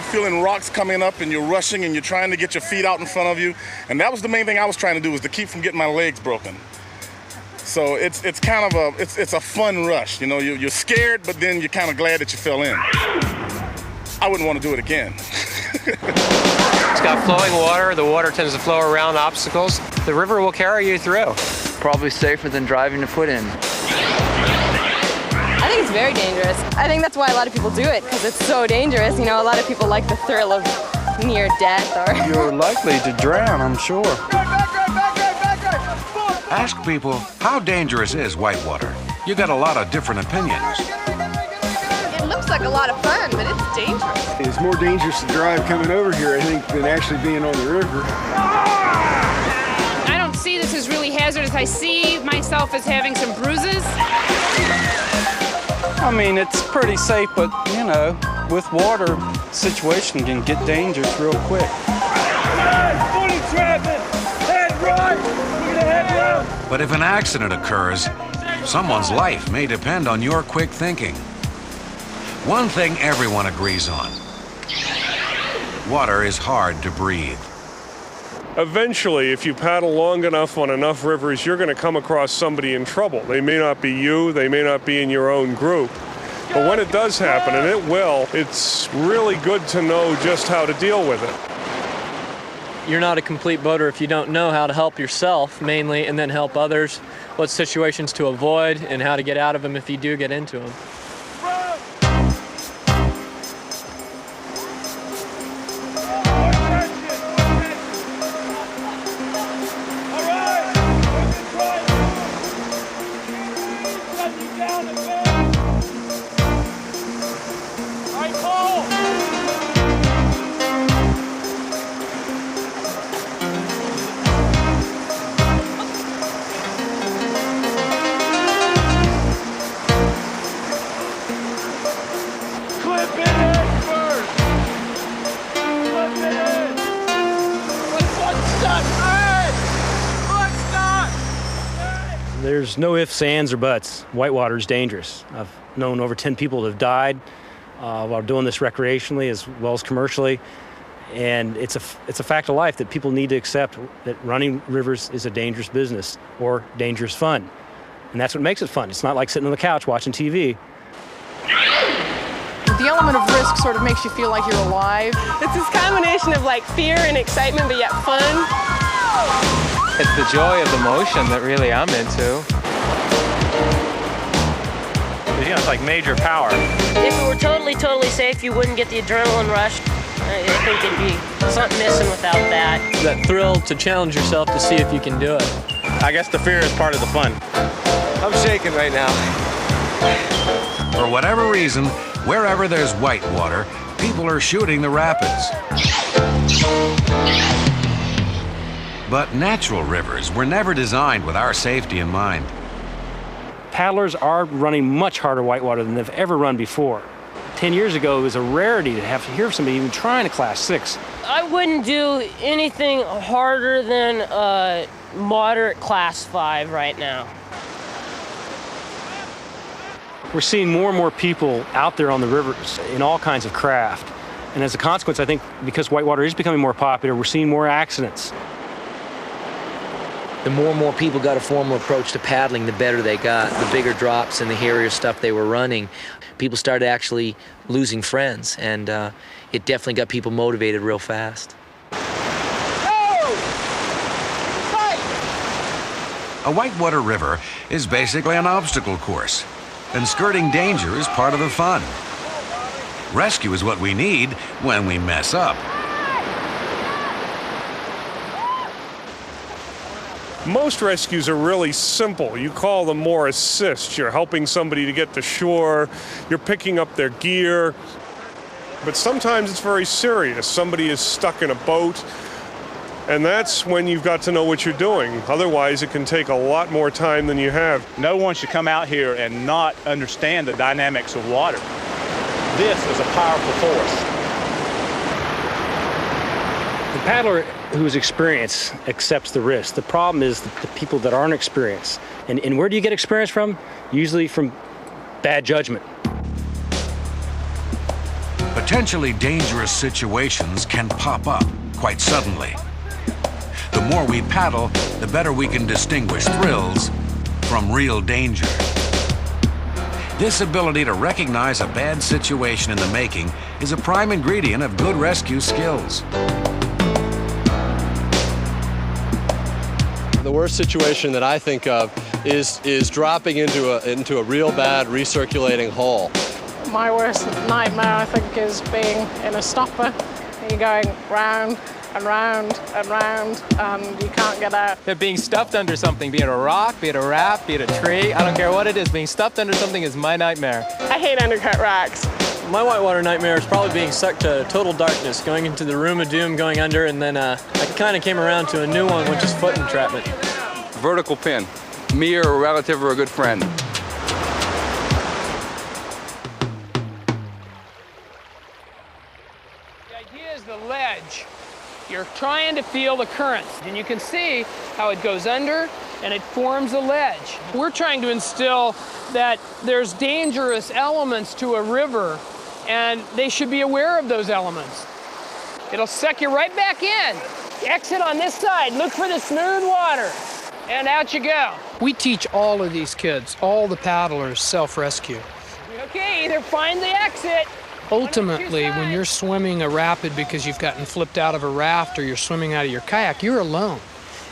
feeling rocks coming up and you're rushing and you're trying to get your feet out in front of you. And that was the main thing I was trying to do, was to keep from getting my legs broken. So it's kind of a fun rush. You know, you're scared, but then you're kind of glad that you fell in. I wouldn't want to do it again. It's got flowing water. The water tends to flow around obstacles. The river will carry you through. Probably safer than driving to foot in. I think it's very dangerous. I think that's why a lot of people do it, because it's so dangerous. You know, a lot of people like the thrill of near death. Or You're likely to drown, I'm sure. Ask people, how dangerous is whitewater? You got a lot of different opinions. It looks like a lot of fun, but it's dangerous. It's more dangerous to drive coming over here, I think, than actually being on the river. I don't see this as really hazardous. I see myself as having some bruises. I mean, it's pretty safe, but, you know, with water, situation can get dangerous real quick. But if an accident occurs, someone's life may depend on your quick thinking. One thing everyone agrees on: water is hard to breathe. Eventually, if you paddle long enough on enough rivers, you're going to come across somebody in trouble. They may not be you, they may not be in your own group. But when it does happen, and it will, it's really good to know just how to deal with it. You're not a complete boater if you don't know how to help yourself, mainly, and then help others, what situations to avoid, and how to get out of them if you do get into them. There's no ifs, ands, or buts. Whitewater is dangerous. I've known over 10 people that have died while doing this recreationally as well as commercially. And it's a fact of life that people need to accept, that running rivers is a dangerous business or dangerous fun. And that's what makes it fun. It's not like sitting on the couch watching TV. the element of risk sort of makes you feel like you're alive. It's this combination of like fear and excitement, but yet fun. It's the joy of the motion that really I'm into. You know, it's like major power. If it were totally safe, you wouldn't get the adrenaline rush. I think there'd be something missing without that. That thrill to challenge yourself to see if you can do it. I guess the fear is part of the fun. I'm shaking right now. For whatever reason, wherever there's white water, people are shooting the rapids. But natural rivers were never designed with our safety in mind. Paddlers are running much harder whitewater than they've ever run before. 10 years ago, it was a rarity to have to hear of somebody even trying a Class 6. I wouldn't do anything harder than a moderate Class 5 right now. We're seeing more and more people out there on the rivers in all kinds of craft. And as a consequence, I think because whitewater is becoming more popular, we're seeing more accidents. The more and more people got a formal approach to paddling, the better they got. The bigger drops and the hairier stuff they were running, people started actually losing friends, and it definitely got people motivated real fast. A whitewater river is basically an obstacle course, and skirting danger is part of the fun. Rescue is what we need when we mess up. Most rescues are really simple. You call them more assists. You're helping somebody to get to shore. You're picking up their gear. But sometimes it's very serious. Somebody is stuck in a boat, and that's when you've got to know what you're doing. Otherwise, it can take a lot more time than you have. No one should come out here and not understand the dynamics of water. This is a powerful force. The paddler who's experienced accepts the risk. The problem is the people that aren't experienced. And where do you get experience from? Usually from bad judgment. Potentially dangerous situations can pop up quite suddenly. The more we paddle, the better we can distinguish thrills from real danger. This ability to recognize a bad situation in the making is a prime ingredient of good rescue skills. The worst situation that I think of is dropping into a real bad recirculating hole. My worst nightmare, I think, is being in a stopper. You're going round and round and round, and you can't get out. Being stuffed under something, be it a rock, be it a raft, be it a tree, I don't care what it is, being stuffed under something is my nightmare. I hate undercut rocks. My whitewater nightmare is probably being sucked to total darkness, going into the room of doom, going under, and then I kind of came around to a new one, which is foot entrapment. Vertical pin. Me or a relative or a good friend. The idea is the ledge. You're trying to feel the currents, and you can see how it goes under and it forms a ledge. We're trying to instill that there's dangerous elements to a river, and they should be aware of those elements. It'll suck you right back in. Exit on this side, look for the smooth water, and out you go. We teach all of these kids, all the paddlers, self-rescue. Okay, either find the exit. Ultimately, when you're swimming a rapid because you've gotten flipped out of a raft or you're swimming out of your kayak, you're alone.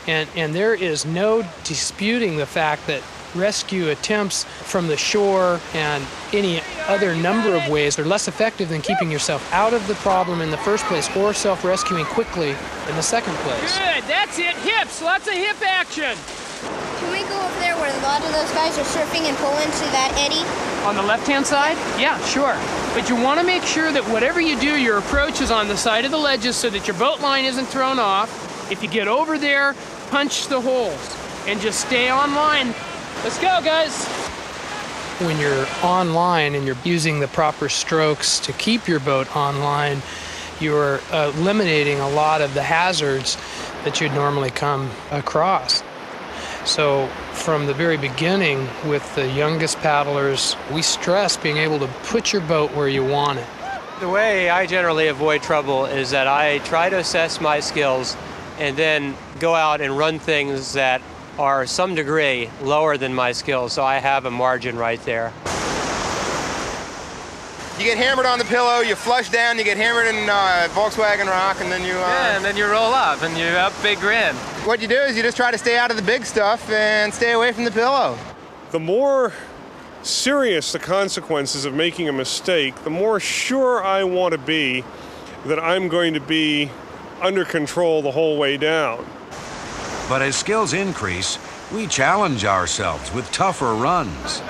And there is no disputing the fact that rescue attempts from the shore and any other number of ways are less effective than keeping yourself out of the problem in the first place or self-rescuing quickly in the second place. Good, that's it. Hips, lots of hip action. Can we go over there where a lot of those guys are surfing and pull into that eddy? On the left-hand side? Yeah, sure. But you want to make sure that whatever you do, your approach is on the side of the ledges so that your boat line isn't thrown off. If you get over there, punch the holes and just stay on line. Let's go, guys. When you're on line and you're using the proper strokes to keep your boat on line, you're eliminating a lot of the hazards that you'd normally come across. So from the very beginning with the youngest paddlers, we stress being able to put your boat where you want it. The way I generally avoid trouble is that I try to assess my skills and then go out and run things that are some degree lower than my skills, so I have a margin right there. You get hammered on the pillow, you flush down, you get hammered in Volkswagen Rock, and then you... Yeah, and then you roll up and you have a big grin. What you do is you just try to stay out of the big stuff and stay away from the pillow. The more serious the consequences of making a mistake, the more sure I want to be that I'm going to be under control the whole way down. But as skills increase, we challenge ourselves with tougher runs.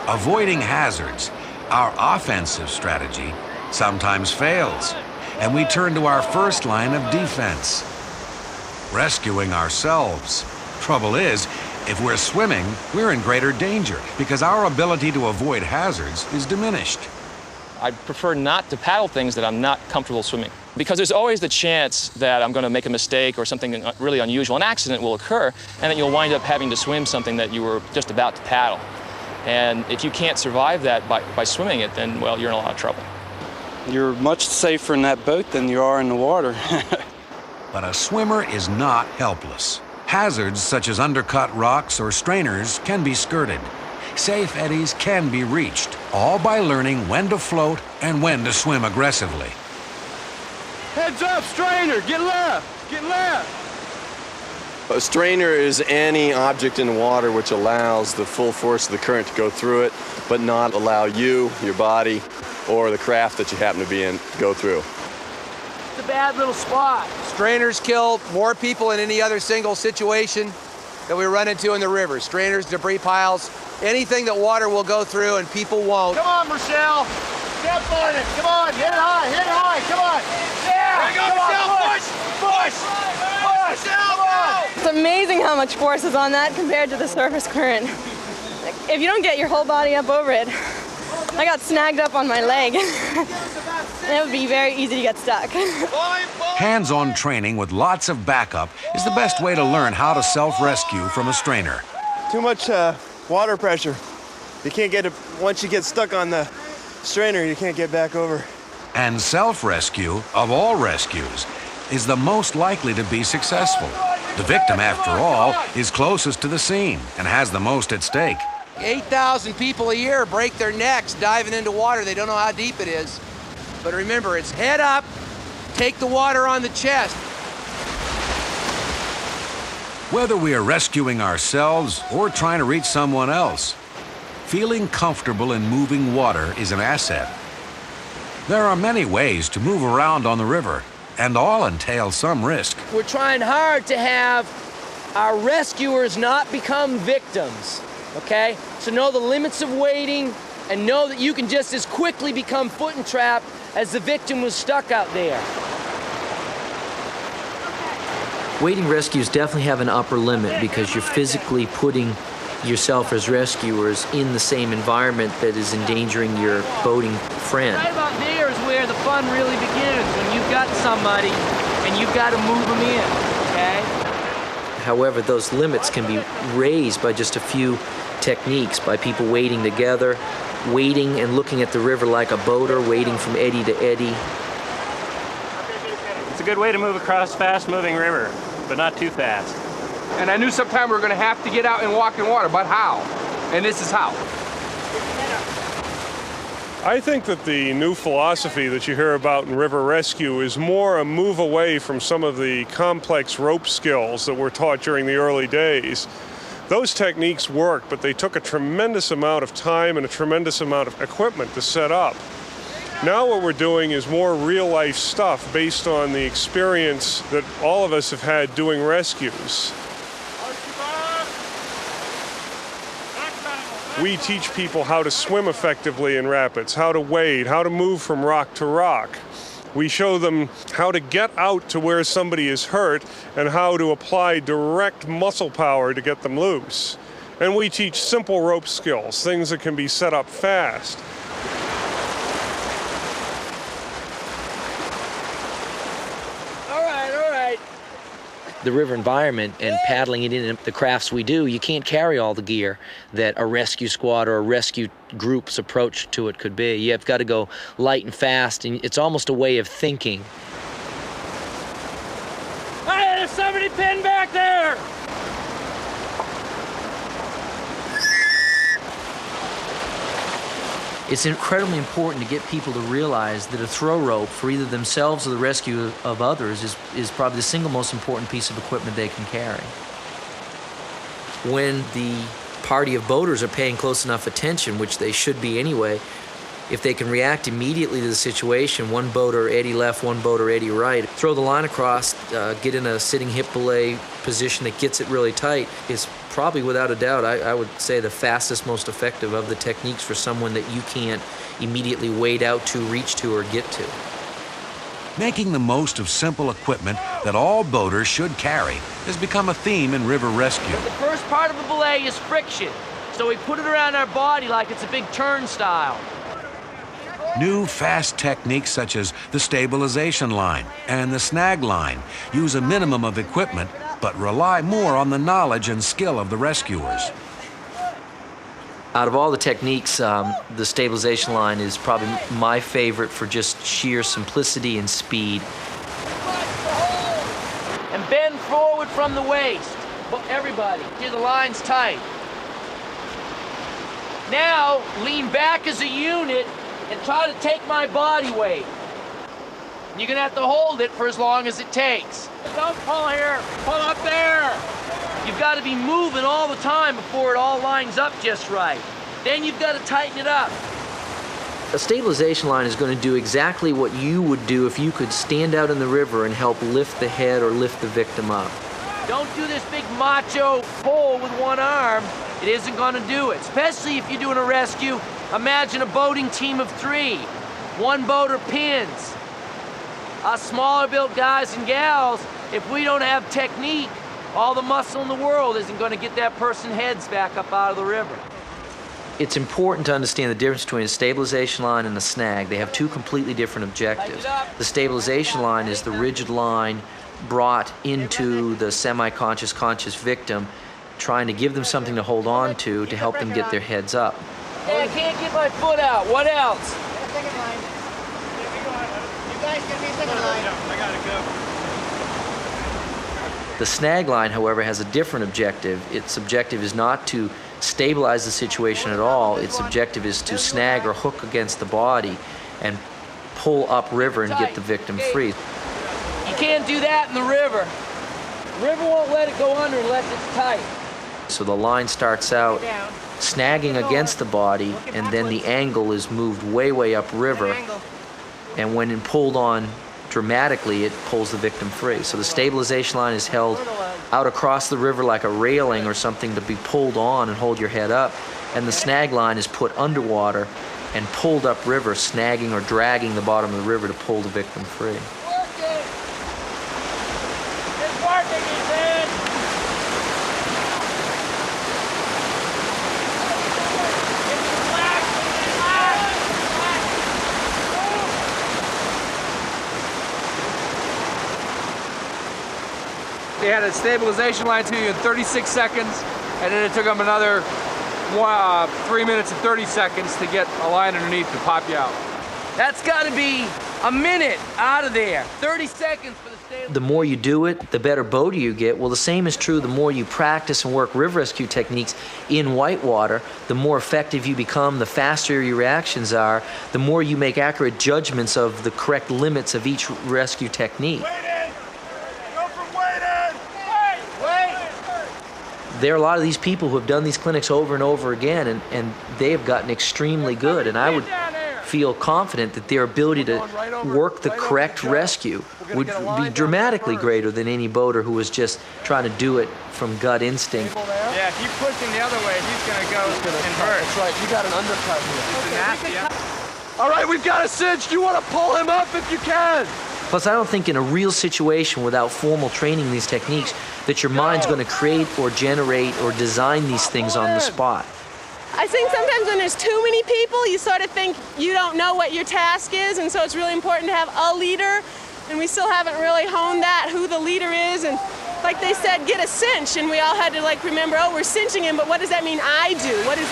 Avoiding hazards, our offensive strategy, sometimes fails, and we turn to our first line of defense. Rescuing ourselves. Trouble is, if we're swimming, we're in greater danger because our ability to avoid hazards is diminished. I prefer not to paddle things that I'm not comfortable swimming because there's always the chance that I'm going to make a mistake or something really unusual. An accident will occur and that you'll wind up having to swim something that you were just about to paddle. And if you can't survive that by swimming it, then, well, you're in a lot of trouble. You're much safer in that boat than you are in the water. But a swimmer is not helpless. Hazards such as undercut rocks or strainers can be skirted. Safe eddies can be reached, all by learning when to float and when to swim aggressively. Heads up, strainer! Get left! Get left! A strainer is any object in the water which allows the full force of the current to go through it, but not allow you, your body, or the craft that you happen to be in to go through. It's a bad little spot. Strainers kill more people in any other single situation that we run into in the river. Strainers, debris piles, anything that water will go through and people won't. Come on, Michelle. Step on it. Come on. Hit it high. Come on. Yeah. There you go, Michelle. Push. Come on. It's amazing how much force is on that compared to the surface current. If you don't get your whole body up over it, I got snagged up on my leg. And it would be very easy to get stuck. Hands-on training with lots of backup is the best way to learn how to self-rescue from a strainer. Too much water pressure. You can't get it once you get stuck on the strainer. You can't get back over. And self-rescue, of all rescues, is the most likely to be successful. The victim, after all, is closest to the scene and has the most at stake. 8,000 people a year break their necks diving into water. They don't know how deep it is. But remember, it's head up, take the water on the chest. Whether we are rescuing ourselves or trying to reach someone else, feeling comfortable in moving water is an asset. There are many ways to move around on the river, and all entail some risk. We're trying hard to have our rescuers not become victims, okay? So know the limits of wading and know that you can just as quickly become foot and trap as the victim was stuck out there. Wading rescues definitely have an upper limit because you're physically putting yourself as rescuers in the same environment that is endangering your boating friend. Right about there is where the fun really begins, when you've got somebody and you've got to move them in, okay? However, those limits can be raised by just a few techniques, by people wading together, wading and looking at the river like a boater, wading from eddy to eddy. It's a good way to move across fast-moving river, but not too fast. And I knew sometime we were going to have to get out and walk in water, but how? And this is how. I think that the new philosophy that you hear about in river rescue is more a move away from some of the complex rope skills that were taught during the early days. Those techniques worked, but they took a tremendous amount of time and a tremendous amount of equipment to set up. Now what we're doing is more real-life stuff based on the experience that all of us have had doing rescues. We teach people how to swim effectively in rapids, how to wade, how to move from rock to rock. We show them how to get out to where somebody is hurt and how to apply direct muscle power to get them loose. And we teach simple rope skills, things that can be set up fast. The river environment and paddling it in the crafts we do, you can't carry all the gear that a rescue squad or a rescue group's approach to it could be. You've got to go light and fast, and it's almost a way of thinking. Hey, there's somebody pinned back there! It's incredibly important to get people to realize that a throw rope for either themselves or the rescue of others is probably the single most important piece of equipment they can carry. When the party of boaters are paying close enough attention, which they should be anyway, if they can react immediately to the situation, one boater eddy left, one boater eddy right, throw the line across, get in a sitting hip belay position that gets it really tight, is probably without a doubt, I would say, the fastest, most effective of the techniques for someone that you can't immediately wade out to, reach to, or get to. Making the most of simple equipment that all boaters should carry has become a theme in river rescue. The first part of a belay is friction, so we put it around our body like it's a big turnstile. New fast techniques such as the stabilization line and the snag line use a minimum of equipment but rely more on the knowledge and skill of the rescuers. Out of all the techniques, the stabilization line is probably my favorite for just sheer simplicity and speed. And bend forward from the waist. Everybody, here the line's tight. Now, lean back as a unit and try to take my body weight. You're gonna have to hold it for as long as it takes. Don't pull here, pull up there. You've got to be moving all the time before it all lines up just right. Then you've got to tighten it up. A stabilization line is going to do exactly what you would do if you could stand out in the river and help lift the head or lift the victim up. Don't do this big macho pull with one arm. It isn't going to do it, especially if you're doing a rescue. Imagine a boating team of 3. One boater pins. Us smaller built guys and gals, if we don't have technique, all the muscle in the world isn't going to get that person's heads back up out of the river. It's important to understand the difference between a stabilization line and a snag. They have two completely different objectives. The stabilization line is the rigid line brought into the semi-conscious, conscious victim, trying to give them something to hold on to help them get their heads up. Hey, I can't get my foot out. What else? The snag line, however, has a different objective. Its objective is not to stabilize the situation at all. Its objective is to snag or hook against the body and pull upriver and get the victim free. You can't do that in the river. The river won't let it go under unless it's tight. So the line starts out snagging against the body, and then the angle is moved way upriver. And when pulled on dramatically, it pulls the victim free. So the stabilization line is held out across the river like a railing or something to be pulled on and hold your head up. And the snag line is put underwater and pulled upriver, snagging or dragging the bottom of the river to pull the victim free. It's working, he said. They had a stabilization line to you in 36 seconds, and then it took them another 3 minutes and 30 seconds to get a line underneath to pop you out. That's got to be a minute out of there. 30 seconds for the stabilization. The more you do it, the better boater you get. Well, the same is true the more you practice and work river rescue techniques in whitewater, the more effective you become, the faster your reactions are, the more you make accurate judgments of the correct limits of each rescue technique. There are a lot of these people who have done these clinics over and over again, and they have gotten extremely good. And I would feel confident that their ability to work the correct rescue would be dramatically greater than any boater who was just trying to do it from gut instinct. Yeah, if you push him the other way, he's going to go invert. That's right. You got an undercut here. It's nasty, yeah. All right, we've got a cinch. You want to pull him up if you can. Plus, I don't think in a real situation without formal training in these techniques that your mind's going to create or generate or design these things on the spot. I think sometimes when there's too many people, you sort of think you don't know what your task is, and so it's really important to have a leader, and we still haven't really honed that, who the leader is, and like they said, get a cinch, and we all had to like remember, oh, we're cinching him, but what does that mean I do? What do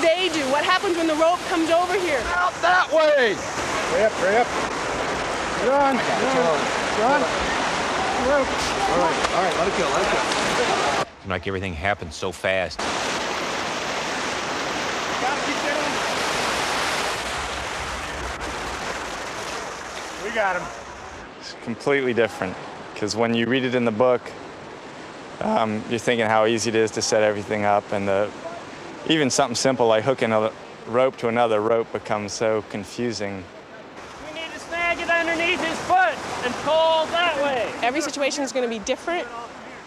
they do? What happens when the rope comes over here? Out that way! Hurry up, hurry up. Get on, get on. All right, let it go, let it go. Like everything happens so fast. We got him. It's completely different, because when you read it in the book, you're thinking how easy it is to set everything up, and even something simple like hooking a rope to another rope becomes so confusing. We need to snag it underneath his foot and pull that way. Every situation is going to be different,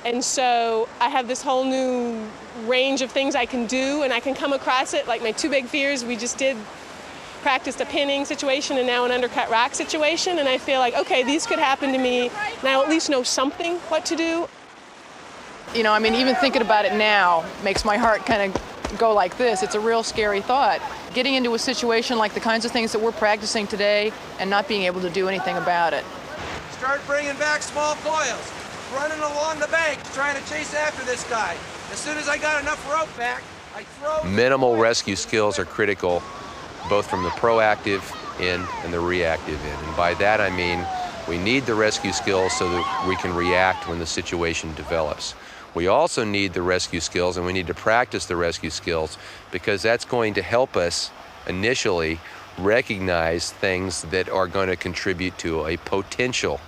and so I have this whole new range of things I can do, and I can come across it. Like my two big fears, we just practiced a pinning situation and now an undercut rack situation, and I feel like, okay, these could happen to me, and I at least know something what to do. You know, I mean, even thinking about it now makes my heart kind of go like this. It's a real scary thought. Getting into a situation like the kinds of things that we're practicing today and not being able to do anything about it. Start bringing back small coils, running along the bank, trying to chase after this guy. As soon as I got enough rope back, I throw... Minimal rescue skills are critical, both from the proactive end and the reactive end. And by that I mean we need the rescue skills so that we can react when the situation develops. We also need the rescue skills, and we need to practice the rescue skills, because that's going to help us initially recognize things that are going to contribute to a potential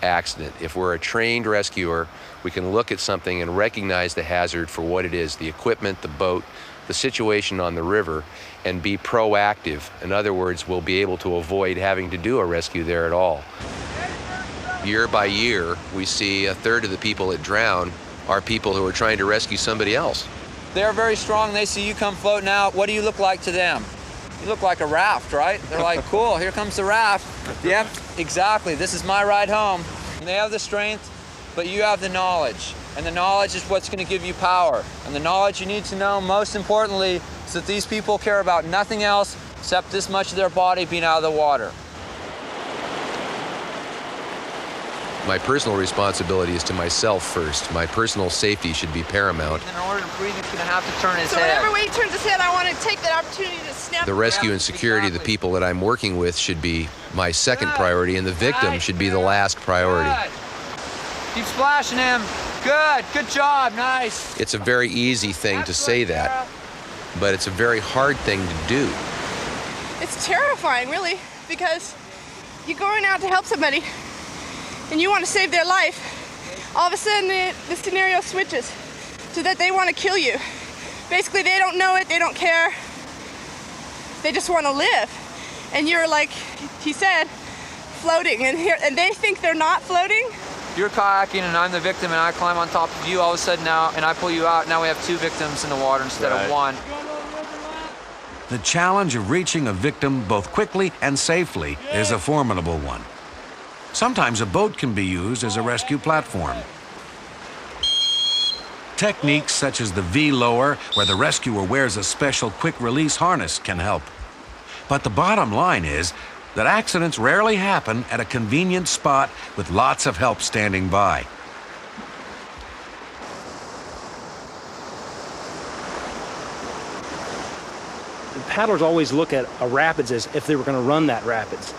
accident. If we're a trained rescuer, we can look at something and recognize the hazard for what it is, the equipment, the boat, the situation on the river, and be proactive. In other words, we'll be able to avoid having to do a rescue there at all. Year by year, we see a third of the people that drown are people who are trying to rescue somebody else. They're very strong. They see you come floating out. What do you look like to them? You look like a raft, right? They're like, cool, here comes the raft. Yep, exactly. This is my ride home. And they have the strength, but you have the knowledge. And the knowledge is what's going to give you power. And the knowledge you need to know, most importantly, is that these people care about nothing else except this much of their body being out of the water. My personal responsibility is to myself first. My personal safety should be paramount. In order to breathe, he's going to have to turn his so head. whenever he turns his head, I want to take that opportunity to snap. The rescue and security of the people that I'm working with should be my second priority, and the victim should be the last priority. Keep splashing him. Good job, nice. It's a very easy thing to say that, but it's a very hard thing to do. It's terrifying, really, because you're going out to help somebody and you want to save their life. All of a sudden, the scenario switches so that they want to kill you. Basically, they don't know it, they don't care. They just want to live. And you're, like he said, floating. And they think they're not floating. You're kayaking and I'm the victim and I climb on top of you all of a sudden now and I pull you out. Now we have 2 victims in the water instead of 1. The challenge of reaching a victim both quickly and safely is a formidable one. Sometimes a boat can be used as a rescue platform. Techniques such as the V-lower, where the rescuer wears a special quick-release harness, can help. But the bottom line is that accidents rarely happen at a convenient spot with lots of help standing by. Paddlers always look at a rapids as if they were going to run that rapids.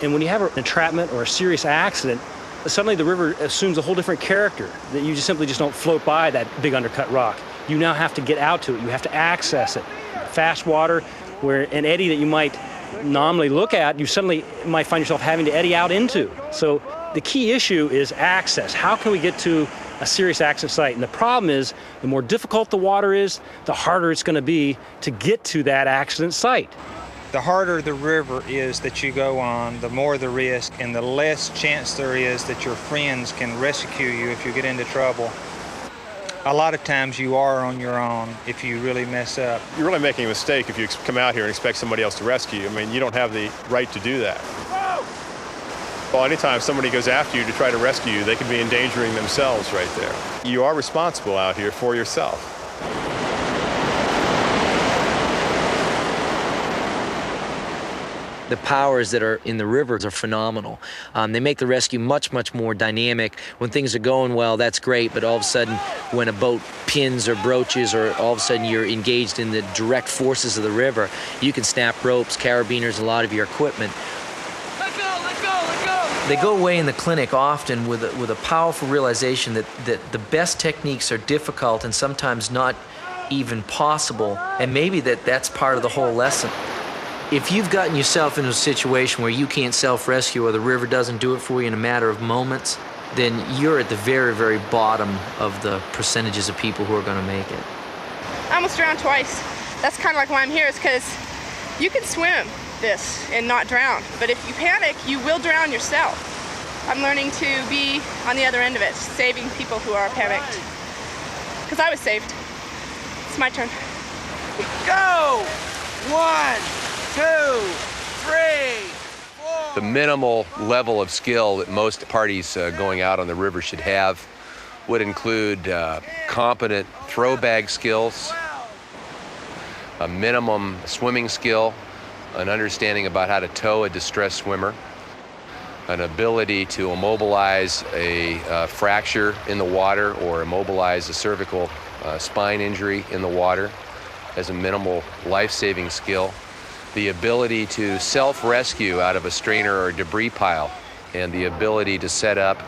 And when you have an entrapment or a serious accident, suddenly the river assumes a whole different character, that you just simply don't float by that big undercut rock. You now have to get out to it. You have to access it. Fast water, where an eddy that you might nominally look at, you suddenly might find yourself having to eddy out into. So the key issue is access. How can we get to a serious accident site? And the problem is, the more difficult the water is, the harder it's going to be to get to that accident site. The harder the river is that you go on, the more the risk and the less chance there is that your friends can rescue you if you get into trouble. A lot of times you are on your own if you really mess up. You're really making a mistake if you come out here and expect somebody else to rescue you. I mean, you don't have the right to do that. Well, anytime somebody goes after you to try to rescue you, they could be endangering themselves right there. You are responsible out here for yourself. The powers that are in the rivers are phenomenal. They make the rescue much, much more dynamic. When things are going well, that's great, but all of a sudden, when a boat pins or broaches, or all of a sudden you're engaged in the direct forces of the river, you can snap ropes, carabiners, a lot of your equipment. They go away in the clinic often with a powerful realization that the best techniques are difficult and sometimes not even possible, and maybe that's part of the whole lesson. If you've gotten yourself into a situation where you can't self-rescue or the river doesn't do it for you in a matter of moments, then you're at the very, very bottom of the percentages of people who are going to make it. I almost drowned twice. That's kind of like why I'm here, is because you can swim this and not drown, but if you panic, you will drown yourself. I'm learning to be on the other end of it, saving people who are panicked. Because I was saved. It's my turn. Go! 1, 2, 3, 4. The minimal level of skill that most parties going out on the river should have would include competent throw bag skills, a minimum swimming skill, an understanding about how to tow a distressed swimmer, an ability to immobilize a fracture in the water or immobilize a cervical spine injury in the water as a minimal life-saving skill, the ability to self-rescue out of a strainer or a debris pile, and the ability to set up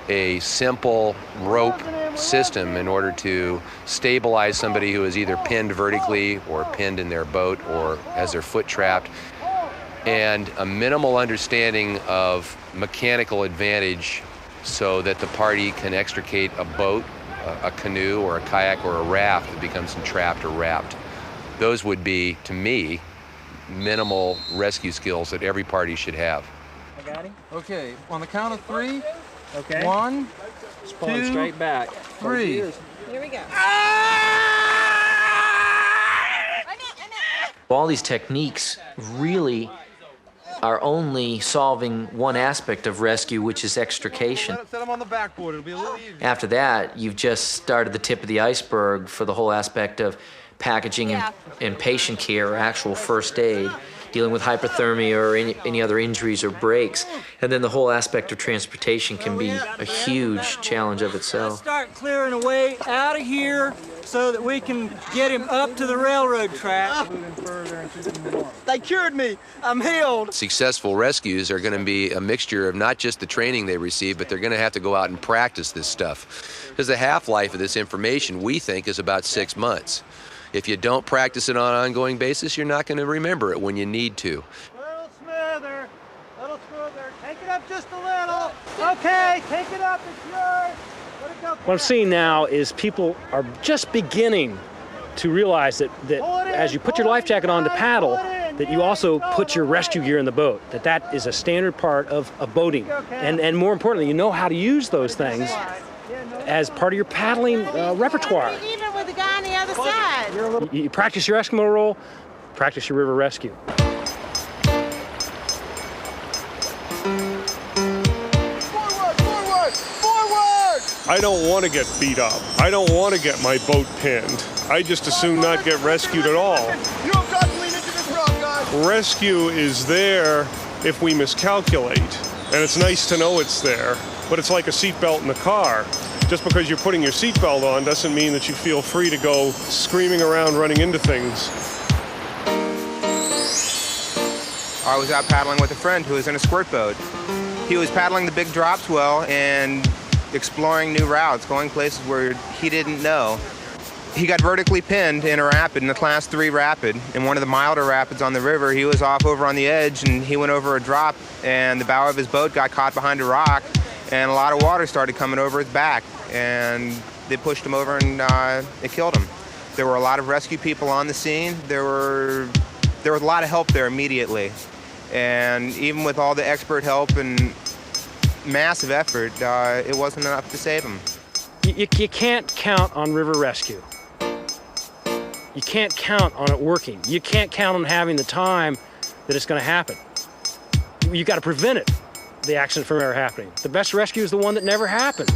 a simple rope system in order to stabilize somebody who is either pinned vertically or pinned in their boat or has their foot trapped, and a minimal understanding of mechanical advantage so that the party can extricate a boat, a canoe or a kayak or a raft that becomes entrapped or wrapped. Those would be, to me, minimal rescue skills that every party should have. I got him. Okay, on the count of 3. Okay. 1, Just pulling 2, straight back. 3. Here we go. All these techniques really are only solving one aspect of rescue, which is extrication. Set them on the backboard. It'll be a little easier. After that, you've just started the tip of the iceberg for the whole aspect of packaging and patient care, or actual first aid, dealing with hypothermia or any other injuries or breaks. And then the whole aspect of transportation can be a huge challenge of itself. Start clearing away out of here so that we can get him up to the railroad track. They cured me. I'm healed. Successful rescues are going to be a mixture of not just the training they receive, but they're going to have to go out and practice this stuff. Because the half-life of this information, we think, is about 6 months. If you don't practice it on an ongoing basis, you're not going to remember it when you need to. Little smoother. Take it up just a little. Okay, take it up. It's yours. Let it go. What I'm seeing now is people are just beginning to realize that as you put your life jacket on to paddle, that you also put your rescue gear in the boat, that is a standard part of boating. And more importantly, you know how to use those things as part of your paddling repertoire. Even with the guy on the other side. You practice your Eskimo roll, practice your river rescue. I don't want to get beat up. I don't want to get my boat pinned. I just assume not get rescued at all. You have got to lean into this rock, guys. Rescue is there if we miscalculate, and it's nice to know it's there, but it's like a seatbelt in the car. Just because you're putting your seatbelt on doesn't mean that you feel free to go screaming around running into things. I was out paddling with a friend who was in a squirt boat. He was paddling the big drops well and exploring new routes, going places where he didn't know. He got vertically pinned in a rapid, in a class 3 rapid. In one of the milder rapids on the river, he was off over on the edge and he went over a drop and the bow of his boat got caught behind a rock and a lot of water started coming over his back and they pushed him over and it killed him. There were a lot of rescue people on the scene. There was a lot of help there immediately. And even with all the expert help and massive effort, it wasn't enough to save him. You can't count on river rescue. You can't count on it working. You can't count on having the time that it's going to happen. You've got to prevent it, the accident from ever happening. The best rescue is the one that never happens.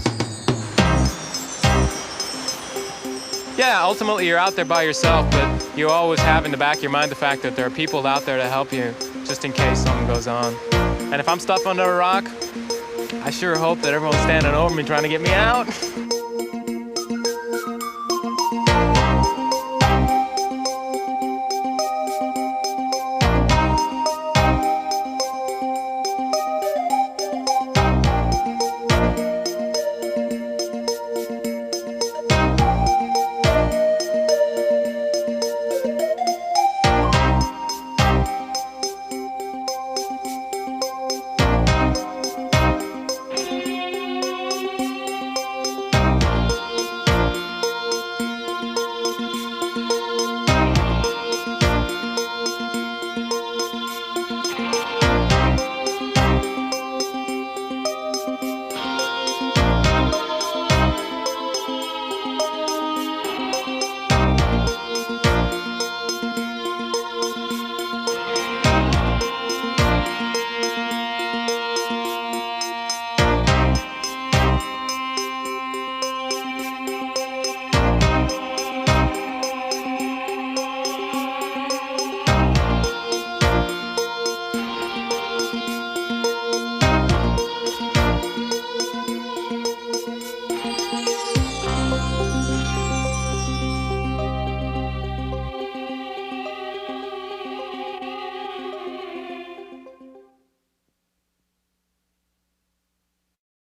Yeah, ultimately you're out there by yourself, but you always have in the back of your mind the fact that there are people out there to help you just in case something goes on. And if I'm stuck under a rock, I sure hope that everyone's standing over me trying to get me out.